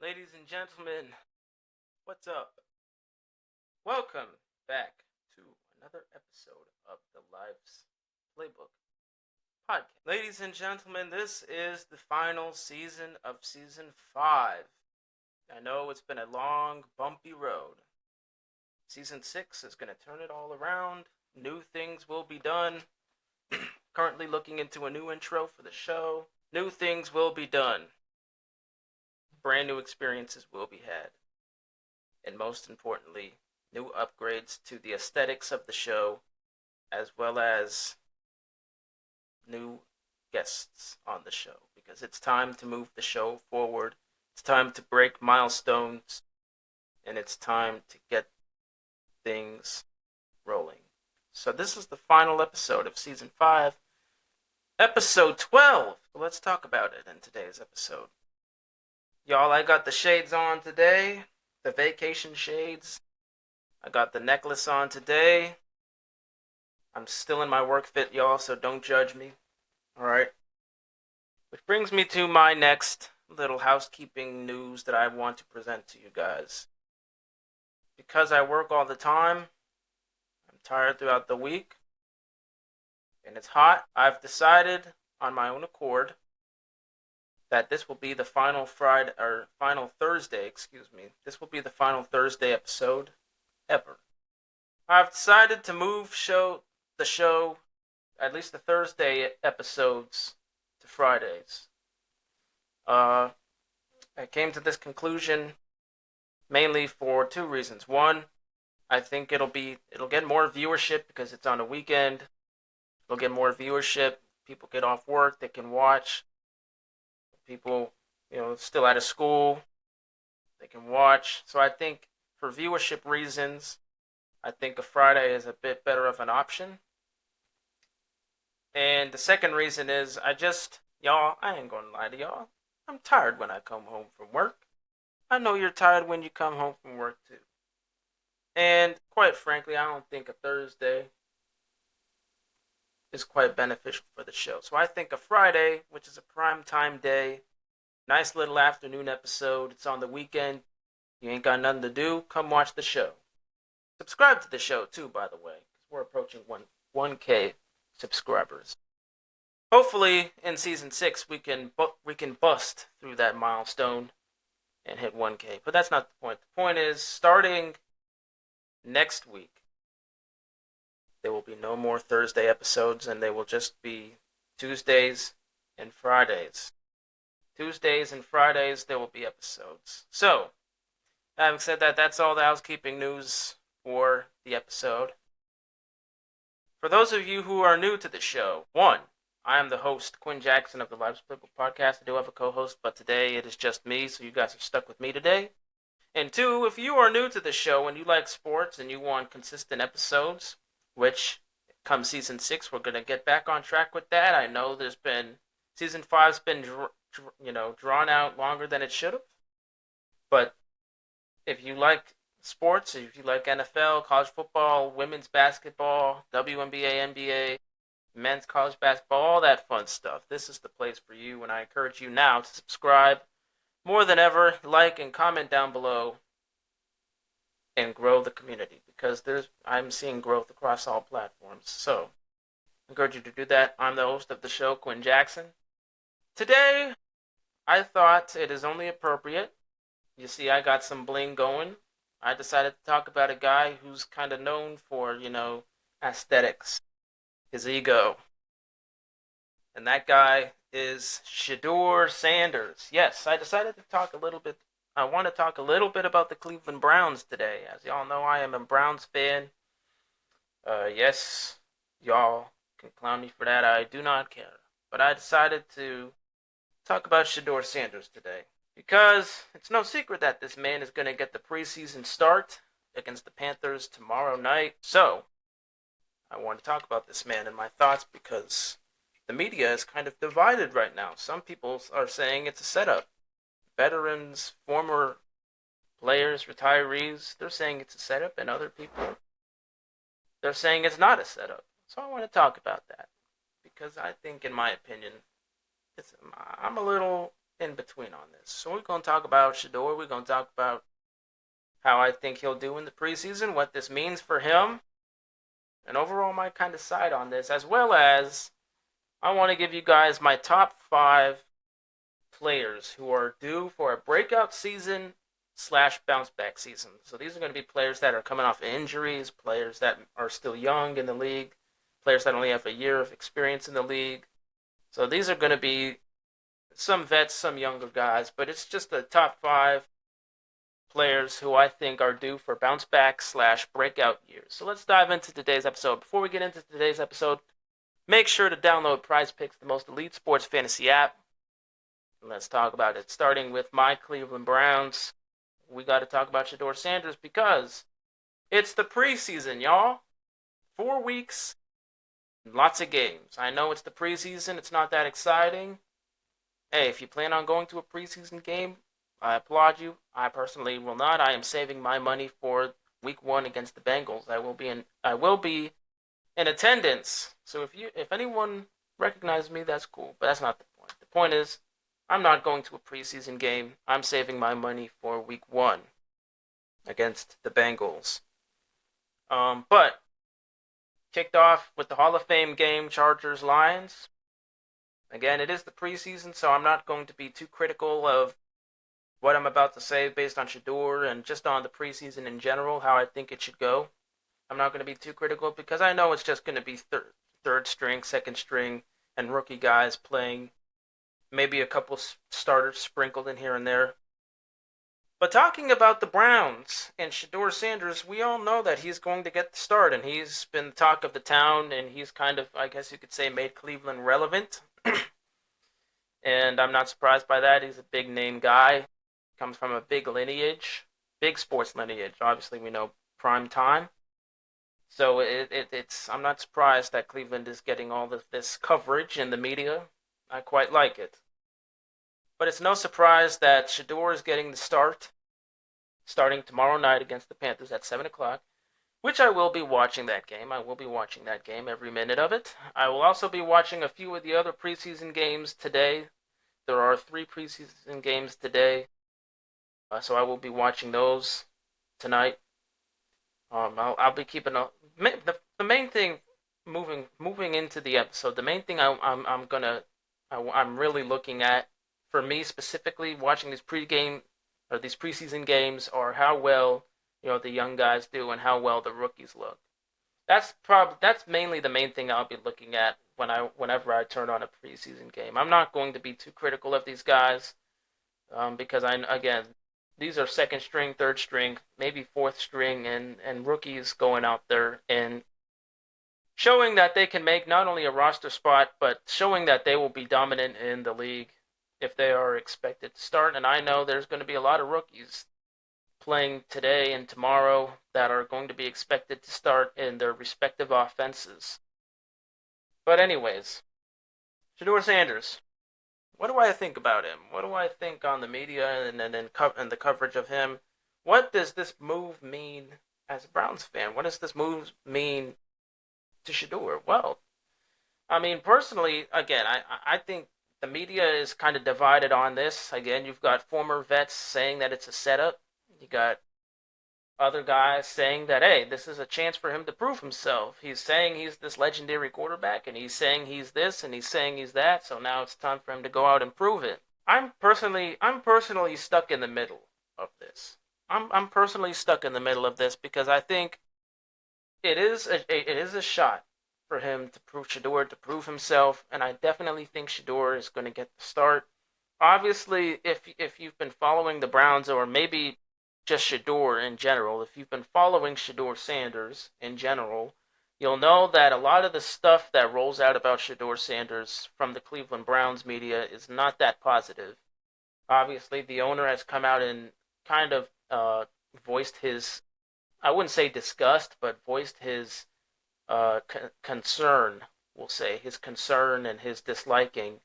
Ladies and gentlemen, what's up? Welcome back to another episode of the Life's Playbook podcast. Ladies and gentlemen, this is the final season of season 5. I know it's been a long, bumpy road. Season 6 is going to turn it all around. New things will be done. Currently looking into a new intro for the show. New things will be done. Brand new experiences will be had. And most importantly, new upgrades to the aesthetics of the show, as well as new guests on the show, because it's time to move the show forward. It's time to break milestones, and it's time to get things rolling. So this is the final episode of season 5, episode 12. Let's talk about it in today's episode. Y'all, I got the shades on today, the vacation shades. I got the necklace on today. I'm still in my work fit, y'all, so don't judge me. Alright? Which brings me to my next little housekeeping news that I want to present to you guys. Because I work all the time, I'm tired throughout the week, and it's hot, I've decided on my own accord that this will be the final Thursday. This will be the final Thursday episode ever. I've decided to move the show, at least the Thursday episodes, to Fridays. I came to this conclusion mainly for two reasons. One, I think it'll get more viewership because it's on a weekend. It'll get more viewership. People get off work, they can watch. People, still out of school, they can watch. So I think for viewership reasons, I think a Friday is a bit better of an option. And the second reason is I ain't gonna lie to y'all. I'm tired when I come home from work. I know you're tired when you come home from work too. And quite frankly, I don't think a Thursday is quite beneficial for the show. So I think a Friday, which is a prime time day, nice little afternoon episode. It's on the weekend. You ain't got nothing to do. Come watch the show. Subscribe to the show too, by the way, because we're approaching 1K subscribers. Hopefully, in season 6, we can bust through that milestone and hit 1K. But that's not the point. The point is, starting next week, there will be no more Thursday episodes, and they will just be Tuesdays and Fridays. Tuesdays and Fridays, there will be episodes. So, having said that, that's all the housekeeping news for the episode. For those of you who are new to the show, 1, I am the host, Quinn Jackson of the Life'sPlaybook podcast. I do have a co-host, but today it is just me, so you guys are stuck with me today. And 2, if you are new to the show and you like sports and you want consistent episodes, which come season 6, we're going to get back on track with that. I know season 5's been drawn out longer than it should have. But if you like sports, if you like NFL, college football, women's basketball, WNBA, NBA, men's college basketball, all that fun stuff, this is the place for you. And I encourage you now to subscribe more than ever, like and comment down below, and grow the community, because I'm seeing growth across all platforms. So I encourage you to do that. I'm the host of the show, Quinn Jackson. Today, I thought it is only appropriate. You see, I got some bling going. I decided to talk about a guy who's kind of known for, aesthetics, his ego. And that guy is Shedeur Sanders. Yes, I decided to talk a little bit. I want to talk a little bit about the Cleveland Browns today. As y'all know, I am a Browns fan. Yes, y'all can clown me for that. I do not care. But I decided to talk about Shedeur Sanders today, because it's no secret that this man is going to get the preseason start against the Panthers tomorrow night. So, I want to talk about this man and my thoughts, because the media is kind of divided right now. Some people are saying it's a setup. Veterans, former players, retirees, they're saying it's a setup, and other people, they're saying it's not a setup. So I want to talk about that, because I think, in my opinion, in between on this. So we're going to talk about Shedeur. We're going to talk about how I think he'll do in the preseason, what this means for him, and overall my kind of side on this, as well as I want to give you guys my top 5 players who are due for a breakout season / bounce back season. So these are going to be players that are coming off injuries, players that are still young in the league, players that only have a year of experience in the league. So these are going to be some vets, some younger guys, but it's just the top 5 players who I think are due for bounce back / breakout years. So let's dive into today's episode. Before we get into today's episode, make sure to download Prize Picks, the most elite sports fantasy app. Let's talk about it. Starting with my Cleveland Browns, we got to talk about Shedeur Sanders because it's the preseason, y'all. 4 weeks, lots of games. I know it's the preseason. It's not that exciting. Hey, if you plan on going to a preseason game, I applaud you. I personally will not. I am saving my money for week 1 against the Bengals. I will be in attendance. So if anyone recognizes me, that's cool. But that's not the point. The point is, I'm not going to a preseason game. I'm saving my money for week 1 against the Bengals. But kicked off with the Hall of Fame game, Chargers-Lions. Again, it is the preseason, so I'm not going to be too critical of what I'm about to say based on Shedeur and just on the preseason in general, how I think it should go. I'm not going to be too critical because I know it's just going to be third string, second string, and rookie guys playing. Maybe a couple starters sprinkled in here and there. But talking about the Browns and Shedeur Sanders, we all know that he's going to get the start, and he's been the talk of the town, and he's kind of, I guess you could say, made Cleveland relevant. And I'm not surprised by that. He's a big name guy, comes from a big lineage, big sports lineage. Obviously, we know prime time. So it's I'm not surprised that Cleveland is getting all of this coverage in the media. I quite like it. But it's no surprise that Shedeur is getting the start, starting tomorrow night against the Panthers at 7 o'clock, which I will be watching that game. I will be watching that game, every minute of it. I will also be watching a few of the other preseason games today. There are 3 preseason games today, so I will be watching those tonight. I'll be keeping the main thing moving into the episode. The main thing I'm really looking at, for me specifically, watching these these preseason games, are how well the young guys do and how well the rookies look. That's mainly the main thing I'll be looking at whenever I turn on a preseason game. I'm not going to be too critical of these guys because again, these are second string, third string, maybe fourth string, and rookies going out there and showing that they can make not only a roster spot, but showing that they will be dominant in the league if they are expected to start. And I know there's going to be a lot of rookies playing today and tomorrow that are going to be expected to start in their respective offenses. But anyways, Shedeur Sanders. What do I think about him? What do I think on the media and the coverage of him? What does this move mean as a Browns fan? What does this move mean to Shedeur? Well, I mean, personally, again, I think the media is kind of divided on this. Again, you've got former vets saying that it's a setup. You got other guys saying that, hey, this is a chance for him to prove himself. He's saying he's this legendary quarterback, and he's saying he's this, and he's saying he's that, so now it's time for him to go out and prove it. I'm personally stuck in the middle of this. I'm personally stuck in the middle of this because I think it is a shot for him to prove Shedeur to prove himself, and I definitely think Shedeur is going to get the start. Obviously, if you've been following the Browns, or maybe just Shedeur in general, if you've been following Shedeur Sanders in general, you'll know that a lot of the stuff that rolls out about Shedeur Sanders from the Cleveland Browns media is not that positive. Obviously, the owner has come out and kind of voiced his, I wouldn't say disgust, but voiced his concern, we'll say, his concern and his disliking,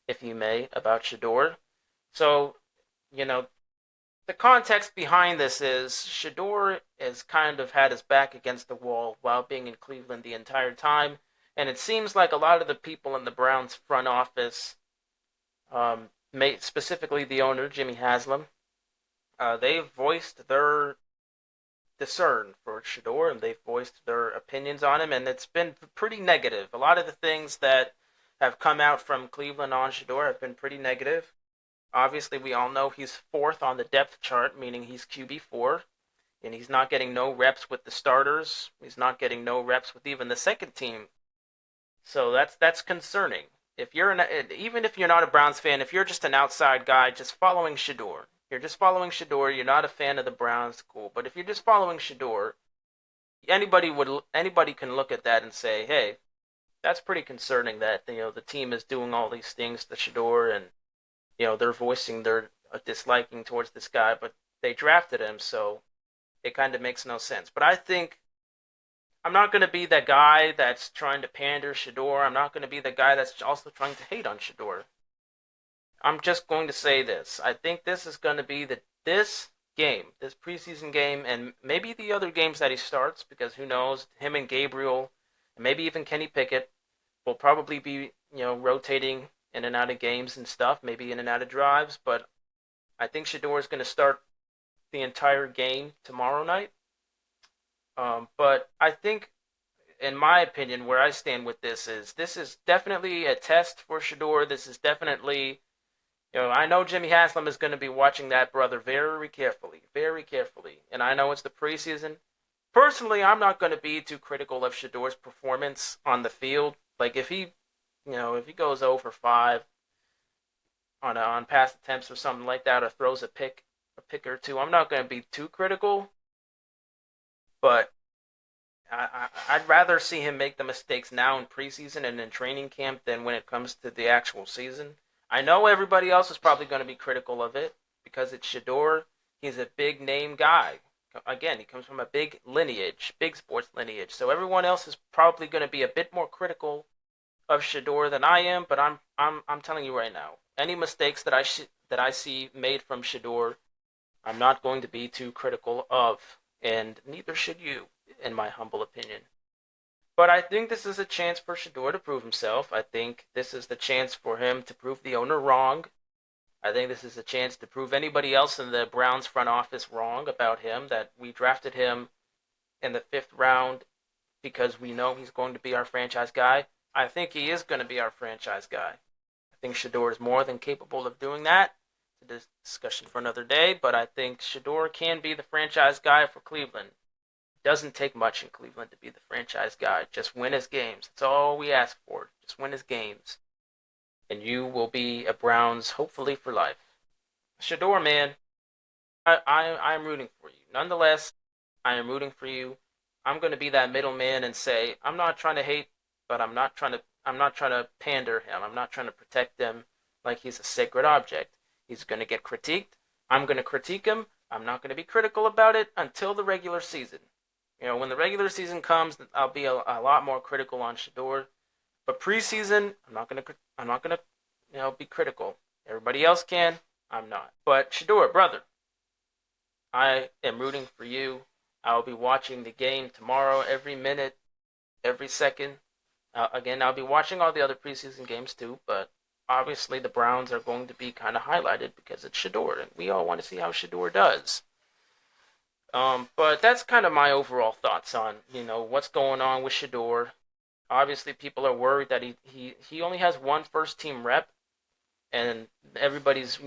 if you may, about Shedeur. So, the context behind this is Shedeur has kind of had his back against the wall while being in Cleveland the entire time, and it seems like a lot of the people in the Browns front office specifically the owner, Jimmy Haslam, they've voiced their discern for Shedeur, and they've voiced their opinions on him, and it's been pretty negative. A lot of the things that have come out from Cleveland on Shedeur have been pretty negative. Obviously, we all know he's fourth on the depth chart, meaning he's QB4, and he's not getting no reps with the starters. He's not getting no reps with even the second team. So that's concerning. If you're even if you're not a Browns fan, if you're just an outside guy just following Shedeur, you're just following Shedeur. You're not a fan of the Browns, cool. But if you're just following Shedeur, anybody can look at that and say, hey, that's pretty concerning that the team is doing all these things to Shedeur, and they're voicing their disliking towards this guy, but they drafted him, so it kind of makes no sense. But I think I'm not going to be that guy that's trying to pander Shedeur. I'm not going to be the guy that's also trying to hate on Shedeur. I'm just going to say this. I think this is going to be this game, this preseason game, and maybe the other games that he starts, because who knows, him and Gabriel, and maybe even Kenny Pickett will probably be, rotating in and out of games and stuff, maybe in and out of drives, but I think Shedeur is going to start the entire game tomorrow night. But I think, in my opinion, where I stand with this is definitely a test for Shedeur. This is definitely, I know Jimmy Haslam is going to be watching that brother very carefully. And I know it's the preseason. Personally, I'm not going to be too critical of Shedeur's performance on the field. Like if he goes 0 for 5 on pass attempts or something like that, or throws a pick or two, I'm not going to be too critical. But I'd rather see him make the mistakes now in preseason and in training camp than when it comes to the actual season. I know everybody else is probably going to be critical of it because it's Shedeur. He's a big name guy. Again, he comes from a big lineage, big sports lineage. So everyone else is probably going to be a bit more critical of Shedeur than I am. But I'm telling you right now, any mistakes that I see made from Shedeur, I'm not going to be too critical of, and neither should you, in my humble opinion. But I think this is a chance for Shedeur to prove himself. I think this is the chance for him to prove the owner wrong. I think this is a chance to prove anybody else in the Browns front office wrong about him, that we drafted him in the 5th round because we know he's going to be our franchise guy. I think he is going to be our franchise guy. I think Shedeur is more than capable of doing that. It's a discussion for another day, but I think Shedeur can be the franchise guy for Cleveland. It doesn't take much in Cleveland to be the franchise guy. Just win his games. That's all we ask for. Just win his games. And you will be a Browns, hopefully, for life. Shedeur, man, I'm rooting for you. Nonetheless, I am rooting for you. I'm going to be that middleman and say I'm not trying to hate, but I'm not trying to pander him. I'm not trying to protect him like he's a sacred object. He's going to get critiqued. I'm going to critique him. I'm not going to be critical about it until the regular season. When the regular season comes, I'll be a lot more critical on Shedeur. But preseason, I'm not gonna, be critical. Everybody else can. I'm not. But Shedeur, brother, I am rooting for you. I'll be watching the game tomorrow, every minute, every second. Again, I'll be watching all the other preseason games too. But obviously, the Browns are going to be kind of highlighted because it's Shedeur, and we all want to see how Shedeur does. But that's kind of my overall thoughts on what's going on with Shedeur. Obviously, people are worried that he only has one first team rep, and everybody's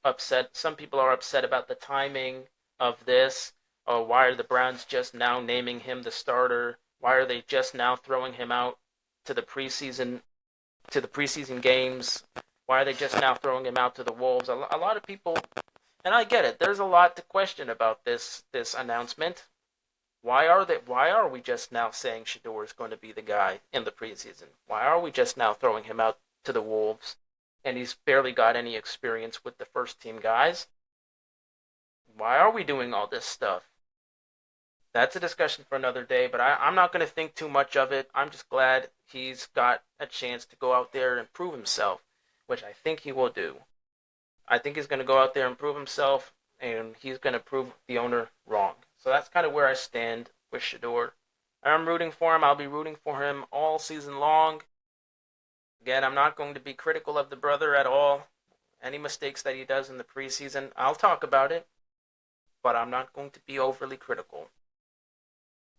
upset. Some people are upset about the timing of this. Why are the Browns just now naming him the starter? Why are they just now throwing him out to the preseason games? Why are they just now throwing him out to the Wolves? A lot of people, and I get it. There's a lot to question about this announcement. Why are we just now saying Shedeur is going to be the guy in the preseason? Why are we just now throwing him out to the Wolves? And he's barely got any experience with the first team guys. Why are we doing all this stuff? That's a discussion for another day, but I'm not going to think too much of it. I'm just glad he's got a chance to go out there and prove himself, which I think he will do. I think he's going to go out there and prove himself, and he's going to prove the owner wrong. So that's kind of where I stand with Shedeur. I'm rooting for him. I'll be rooting for him all season long. Again, I'm not going to be critical of the brother at all. Any mistakes that he does in the preseason, I'll talk about it, but I'm not going to be overly critical.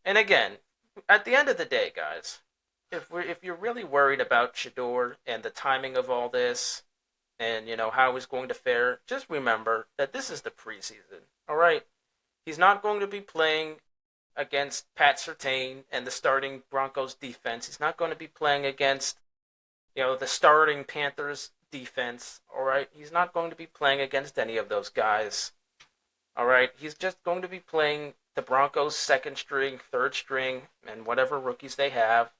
And again, at the end of the day, guys, if you're really worried about Shedeur and the timing of all this, and how he's going to fare, just remember that this is the preseason. All right, he's not going to be playing against Pat Surtain and the starting Broncos defense. He's not going to be playing against the starting Panthers defense. All right, he's not going to be playing against any of those guys. All right, he's just going to be playing the Broncos' second string, third string, and whatever rookies they have.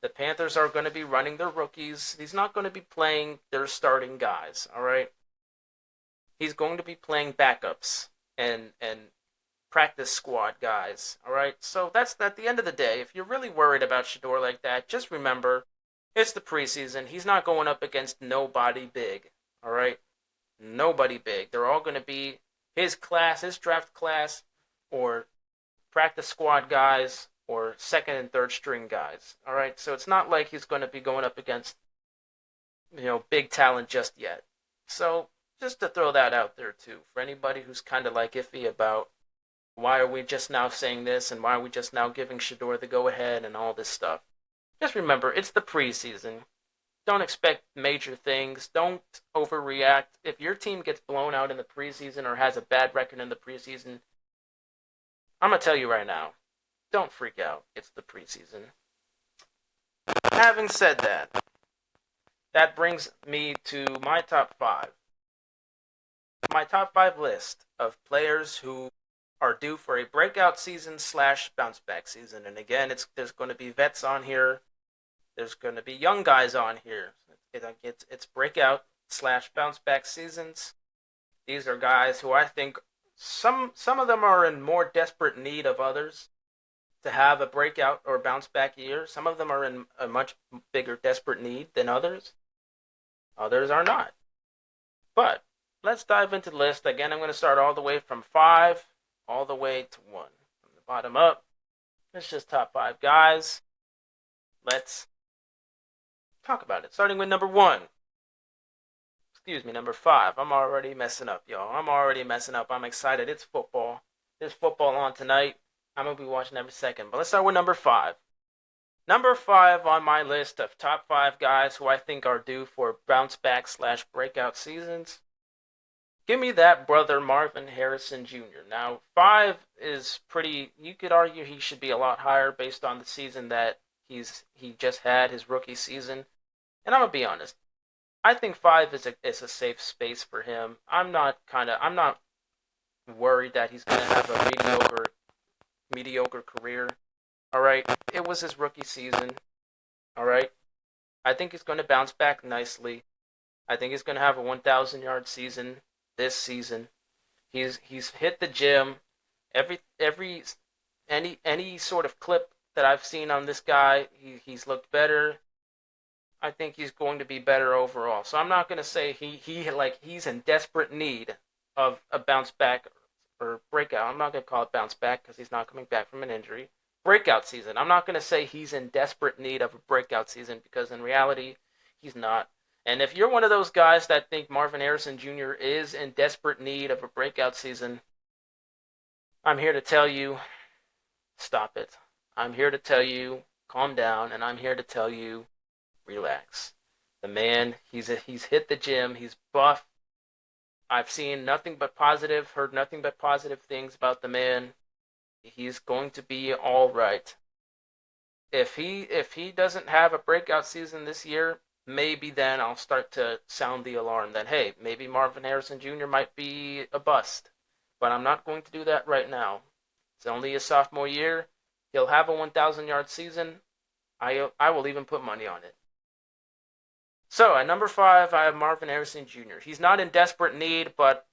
The Panthers are going to be running their rookies. He's not going to be playing their starting guys, all right? He's going to be playing backups and practice squad guys, all right? So that's at the end of the day. If you're really worried about Shedeur like that, just remember it's the preseason. He's not going up against nobody big, all right? Nobody big. They're all going to be his class, his draft class, or practice squad guys, or second and third string guys. All right, so it's not like he's going to be going up against big talent just yet. So just to throw that out there too, for anybody who's kind of like iffy about why are we just now saying this and why are we just now giving Shedeur the go ahead and all this stuff. Just remember, it's the preseason. Don't expect major things. Don't overreact. If your team gets blown out in the preseason or has a bad record in the preseason, I'm going to tell you right now, don't freak out. It's the preseason. Having said that, that brings me to my top 5. My top 5 list of players who are due for a breakout season / bounce back season. And again, there's going to be vets on here. There's going to be young guys on here. It's breakout / bounce back seasons. These are guys who I think some of them are in more desperate need of others to have a breakout or bounce back year. Some of them are in a much bigger desperate need than others. Others are not. But let's dive into the list. Again, I'm going to start all the way from 5 all the way to 1. From the bottom up, it's just top 5 guys. Let's talk about it. Starting with number 1. Number 5. I'm already messing up, y'all. I'm excited. It's football. There's football on tonight. I'm going to be watching every second. But let's start with number 5. Number 5 on my list of top 5 guys who I think are due for bounce back / breakout seasons. Give me that brother Marvin Harrison Jr. Now, 5 is pretty, you could argue he should be a lot higher based on the season that he just had, his rookie season. And I'm going to be honest. I think 5 is a safe space for him. I'm not worried that he's going to have a mediocre career. All right, it was his rookie season. All right, I think he's going to bounce back nicely. I think he's going to have a 1,000-yard season this season. He's hit the gym. Any sort of clip that I've seen on this guy, he's looked better. I think he's going to be better overall. So I'm not going to say he's in desperate need of a bounce back or breakout. I'm not going to call it bounce back because he's not coming back from an injury. Breakout season. I'm not going to say he's in desperate need of a breakout season because in reality, he's not. And if you're one of those guys that think Marvin Harrison Jr. is in desperate need of a breakout season, I'm here to tell you, stop it. I'm here to tell you, calm down, and I'm here to tell you, relax. The man, he's hit the gym. He's buff. I've seen nothing but positive, heard nothing but positive things about the man. He's going to be all right. If he doesn't have a breakout season this year, maybe then I'll start to sound the alarm that, hey, maybe Marvin Harrison Jr. might be a bust. But I'm not going to do that right now. It's only his sophomore year. He'll have a 1,000-yard season. I will even put money on it. So at number 5, I have Marvin Harrison Jr. He's not in desperate need, but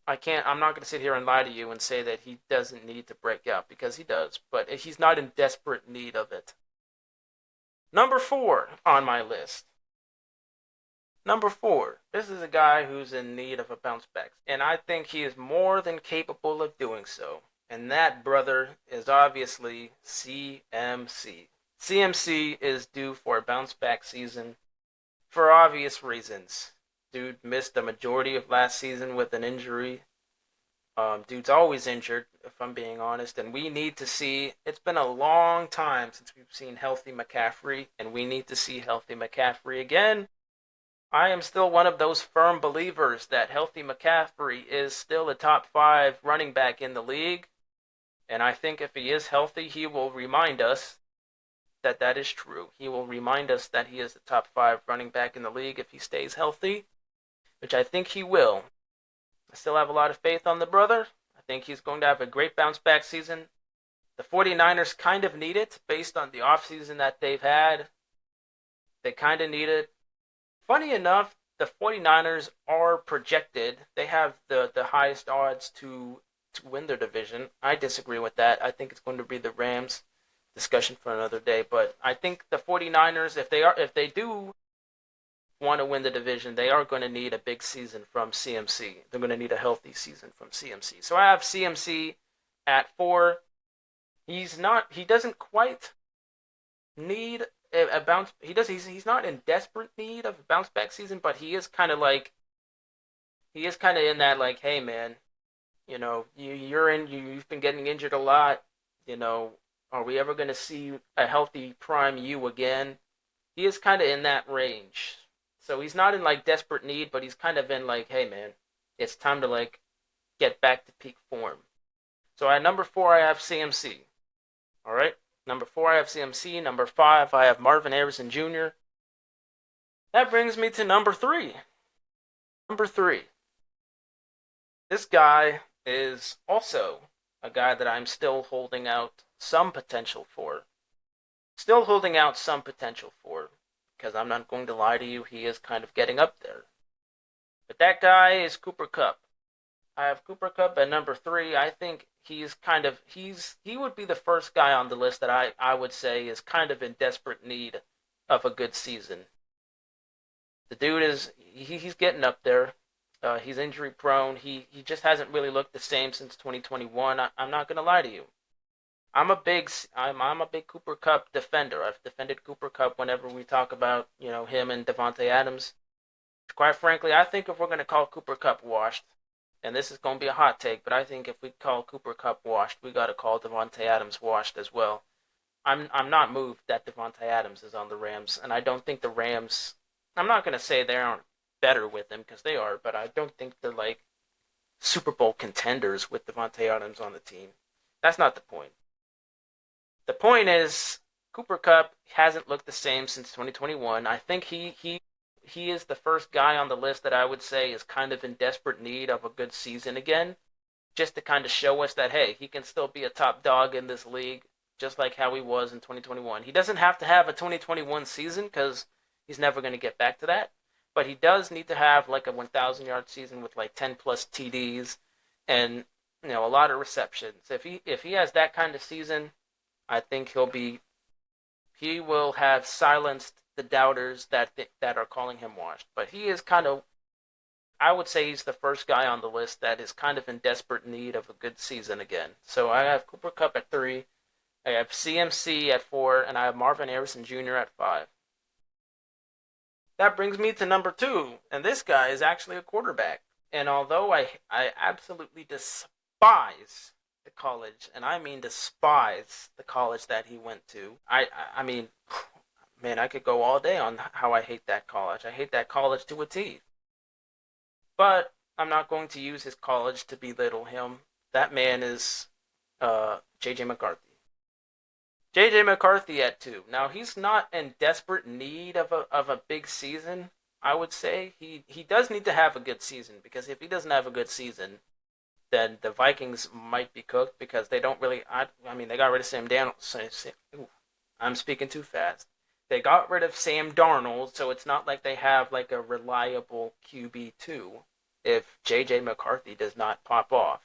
I'm not going to sit here and lie to you and say that he doesn't need to break out because he does, but he's not in desperate need of it. Number 4 on my list. Number 4. This is a guy who's in need of a bounce back, and I think he is more than capable of doing so. And that brother is obviously CMC. CMC is due for a bounce back season for obvious reasons, Dude missed the majority of last season with an injury. Dude's always injured, if I'm being honest, and we need to see. It's been a long time since we've seen healthy McCaffrey, and we need to see healthy McCaffrey again. I am still one of those firm believers that healthy McCaffrey is still a top 5 running back in the league, and I think if he is healthy, he will remind us that that is true. He will remind us that he is the top 5 running back in the league if he stays healthy, which I think he will. I still have a lot of faith on the brother. I think he's going to have a great bounce back season. The 49ers kind of need it based on the offseason that they've had. They kind of need it. Funny enough, the 49ers are projected. They have the highest odds to win their division. I disagree with that. I think it's going to be the Rams. Discussion for another day, but I think the 49ers, if they do want to win the division, they are going to need a big season from CMC. They're going to need a healthy season from CMC. So I have CMC at 4. He doesn't quite need a bounce. He's not in desperate need of a bounce back season, but he is kind of in that, like, hey man, you've been getting injured a lot. Are we ever going to see a healthy prime you again? He is kind of in that range. So he's not in like desperate need, but he's kind of in like, hey man, it's time to like get back to peak form. So at number 4 I have CMC. All right, number 4 I have CMC. Number 5 I have Marvin Harrison Jr. That brings me to number 3. Number 3. This guy is also a guy that I'm still holding out some potential for. Still holding out some potential for. Because I'm not going to lie to you, he is kind of getting up there. But that guy is Cooper Kupp. I have Cooper Kupp at number 3. I think he would be the first guy on the list that I would say is kind of in desperate need of a good season. The dude he's getting up there. He's injury prone. He just hasn't really looked the same since 2021. I'm not gonna lie to you. I'm a big Cooper Kupp defender. I've defended Cooper Kupp whenever we talk about him and Davante Adams. Quite frankly, I think if we're gonna call Cooper Kupp washed, and this is gonna be a hot take, but I think if we call Cooper Kupp washed, we gotta call Davante Adams washed as well. I'm not moved that Davante Adams is on the Rams, and I don't think the Rams. I'm not gonna say they aren't better with him because they are, but I don't think they're like Super Bowl contenders with Davante Adams on the team. That's not the point. The point is Cooper Kupp hasn't looked the same since 2021. I think he is the first guy on the list that I would say is kind of in desperate need of a good season again, just to kind of show us that hey, he can still be a top dog in this league, just like how he was in 2021. He doesn't have to have a 2021 season because he's never going to get back to that, but he does need to have like a 1,000-yard season with like 10 plus TDs and a lot of receptions. If he has that kind of season, I think he will have silenced the doubters that are calling him washed. But he is kind of, I would say he's the first guy on the list that is kind of in desperate need of a good season again. So I have Cooper Kupp at 3, I have CMC at 4, and I have Marvin Harrison Jr. at 5. That brings me to number 2, and this guy is actually a quarterback. And although I absolutely despise the college, and I mean despise the college that he went to. I mean, man, I could go all day on how I hate that college. I hate that college to a T. But I'm not going to use his college to belittle him. That man is J.J. McCarthy. J.J. McCarthy at 2. Now, he's not in desperate need of a big season, I would say. He does need to have a good season, because if he doesn't have a good season, then the Vikings might be cooked because they don't really. I mean, they got rid of Sam Darnold. I'm speaking too fast. They got rid of Sam Darnold, so it's not like they have like a reliable QB2 if J.J. McCarthy does not pop off.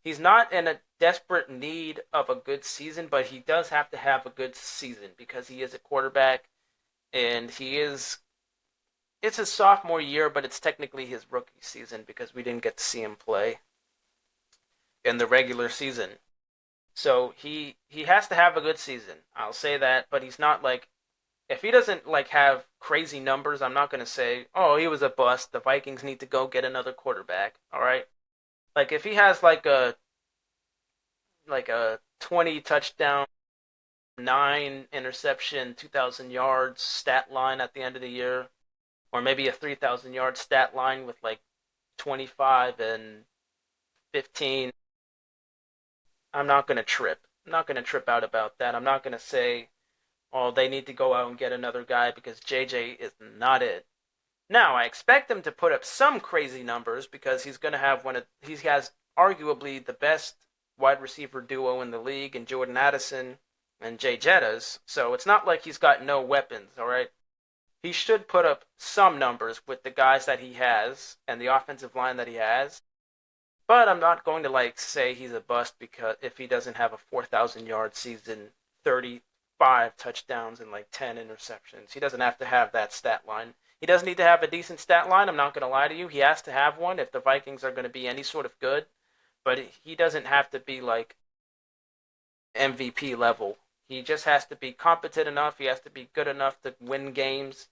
He's not in a desperate need of a good season, but he does have to have a good season because he is a quarterback, and it's his sophomore year, but it's technically his rookie season because we didn't get to see him play in the regular season. So he has to have a good season. I'll say that, but he's not like if he doesn't like have crazy numbers, I'm not gonna say, oh, he was a bust. The Vikings need to go get another quarterback. All right, like if he has like a 20 touchdown, 9 interception, 2,000 yards stat line at the end of the year, or maybe a 3,000 yard stat line with like 25 and 15. I'm not gonna trip. I'm not gonna trip out about that. I'm not gonna say, oh, they need to go out and get another guy because JJ is not it. Now, I expect him to put up some crazy numbers because he's going to have he has arguably the best wide receiver duo in the league in Jordan Addison and Jay Jettas. So it's not like he's got no weapons, all right? He should put up some numbers with the guys that he has and the offensive line that he has. But I'm not going to like say he's a bust because if he doesn't have a 4,000 yard season, 35 touchdowns and like 10 interceptions, he doesn't have to have that stat line. He does need to have a decent stat line. I'm not going to lie to you. He has to have one if the Vikings are going to be any sort of good. But he doesn't have to be like MVP level. He just has to be competent enough. He has to be good enough to win games.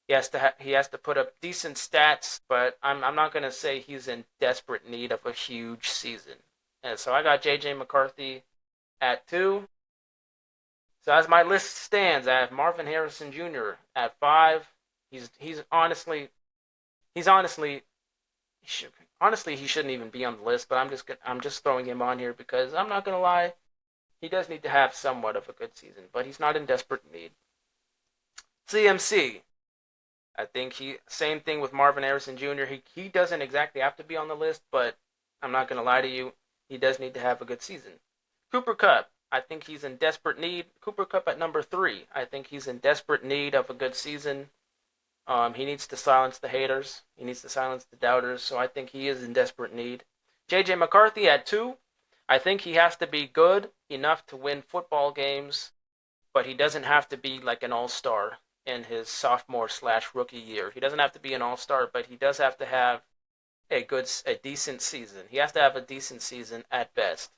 He has to put up decent stats, but I'm not gonna say he's in desperate need of a huge season. And so I got JJ McCarthy at 2. So as my list stands, I have Marvin Harrison Jr. at 5. He's honestly he's honestly he should, honestly he shouldn't even be on the list, but I'm just throwing him on here because I'm not gonna lie, he does need to have somewhat of a good season, but he's not in desperate need. CMC, I think same thing with Marvin Harrison Jr. He doesn't exactly have to be on the list, but I'm not gonna lie to you, he does need to have a good season. Cooper Kupp, I think he's in desperate need. Cooper Kupp at number 3. I think he's in desperate need of a good season. He needs to silence the haters. He needs to silence the doubters. So I think he is in desperate need. JJ McCarthy at 2. I think he has to be good enough to win football games, but he doesn't have to be like an all-star in his sophomore/rookie year. He doesn't have to be an all-star, but he does have to have a decent season. He has to have a decent season at best.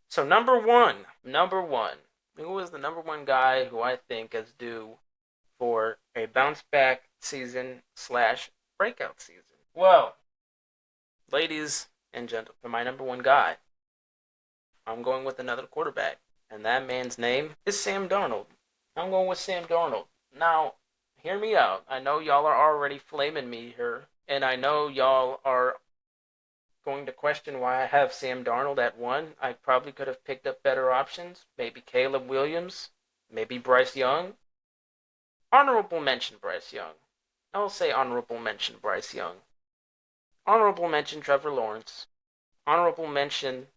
So number one, who is the number one guy who I think is due for a bounce back season/breakout season? Well, ladies and gentlemen, for my number one guy, I'm going with another quarterback, and that man's name is Sam Darnold. I'm going with Sam Darnold. Now, hear me out. I know y'all are already flaming me here, and I know y'all are going to question why I have Sam Darnold at 1. I probably could have picked up better options. Maybe Caleb Williams. Maybe Bryce Young. Honorable mention Bryce Young. I'll say honorable mention Bryce Young. Honorable mention Trevor Lawrence. Honorable mention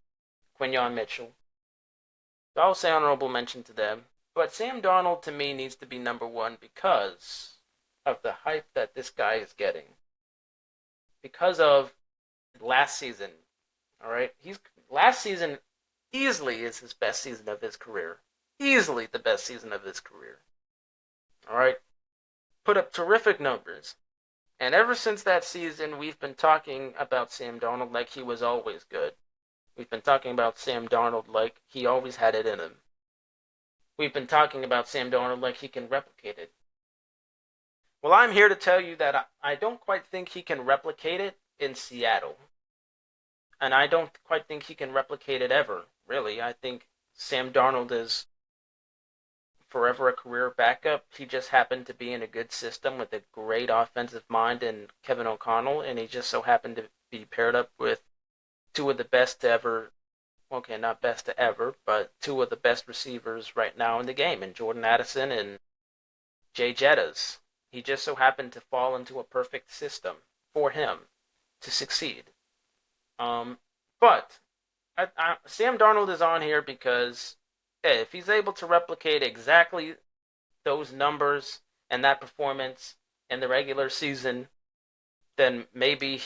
Quinyon Mitchell. So I'll say honorable mention to them. But Sam Darnold to me needs to be number 1 because of the hype that this guy is getting. Because of last season. All right, last season easily is his best season of his career. Easily the best season of his career. All right, put up terrific numbers. And ever since that season, we've been talking about Sam Darnold like he was always good. We've been talking about Sam Darnold like he always had it in him. We've been talking about Sam Darnold like he can replicate it. Well, I'm here to tell you that I don't quite think he can replicate it in Seattle. And I don't quite think he can replicate it ever, really. I think Sam Darnold is forever a career backup. He just happened to be in a good system with a great offensive mind in Kevin O'Connell, and he just so happened to be paired up with two of the best to ever, okay, not best to ever, but two of the best receivers right now in the game, in Jordan Addison and Jay Jettas. He just so happened to fall into a perfect system for him to succeed. But Sam Darnold is on here because if he's able to replicate exactly those numbers and that performance in the regular season, then maybe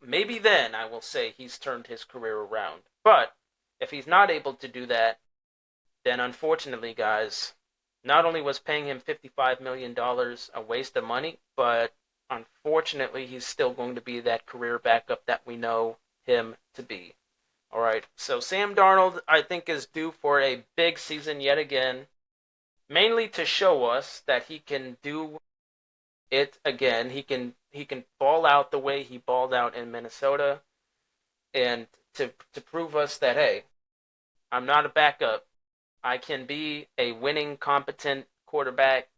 then I will say he's turned his career around. But if he's not able to do that, then unfortunately, guys, not only was paying him $55 million a waste of money, but unfortunately, he's still going to be that career backup that we know him to be. All right, so Sam Darnold, I think, is due for a big season yet again. mainly to show us that he can do it again. He can ball out the way he balled out in Minnesota, and to prove us that, hey, I'm not a backup. I can be a winning, competent quarterback,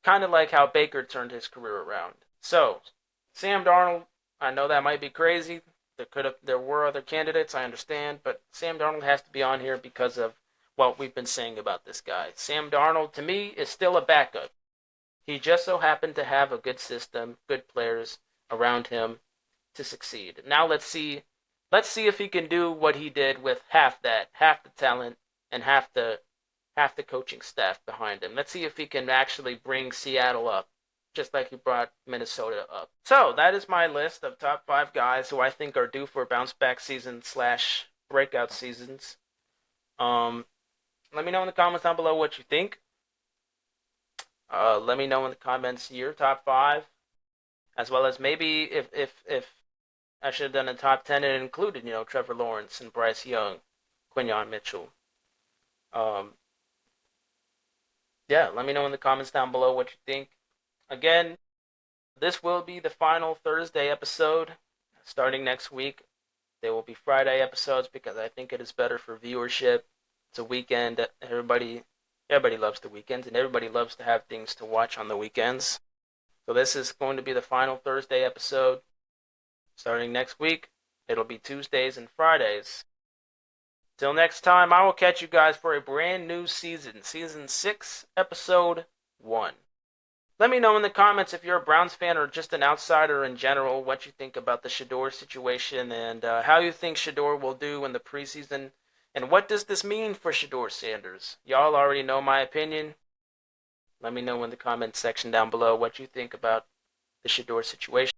kind of like how Baker turned his career around. So, Sam Darnold, I know that might be crazy. There were other candidates, I understand, but Sam Darnold has to be on here because of what we've been saying about this guy. Sam Darnold, to me, is still a backup. He just so happened to have a good system, good players around him to succeed. Now let's see if he can do what he did with half the talent and half the coaching staff behind him. Let's see if he can actually bring Seattle up, just like he brought Minnesota up. So that is my list of top 5 guys who I think are due for bounce back season / breakout seasons. Let me know in the comments down below what you think. Let me know in the comments your top 5, as well as maybe if I should have done a top 10 and included, Trevor Lawrence and Bryce Young, Quinyon Mitchell. Yeah, let me know in the comments down below what you think. Again, this will be the final Thursday episode. Starting next week, there will be Friday episodes because I think it is better for viewership. It's a weekend. Everybody loves the weekends, and everybody loves to have things to watch on the weekends. So this is going to be the final Thursday episode. Starting next week, it'll be Tuesdays and Fridays. Till next time, I will catch you guys for a brand new season. Season 6, Episode 1. Let me know in the comments if you're a Browns fan or just an outsider in general, what you think about the Shedeur situation and how you think Shedeur will do in the preseason. And what does this mean for Shedeur Sanders? Y'all already know my opinion. Let me know in the comments section down below what you think about the Shedeur situation.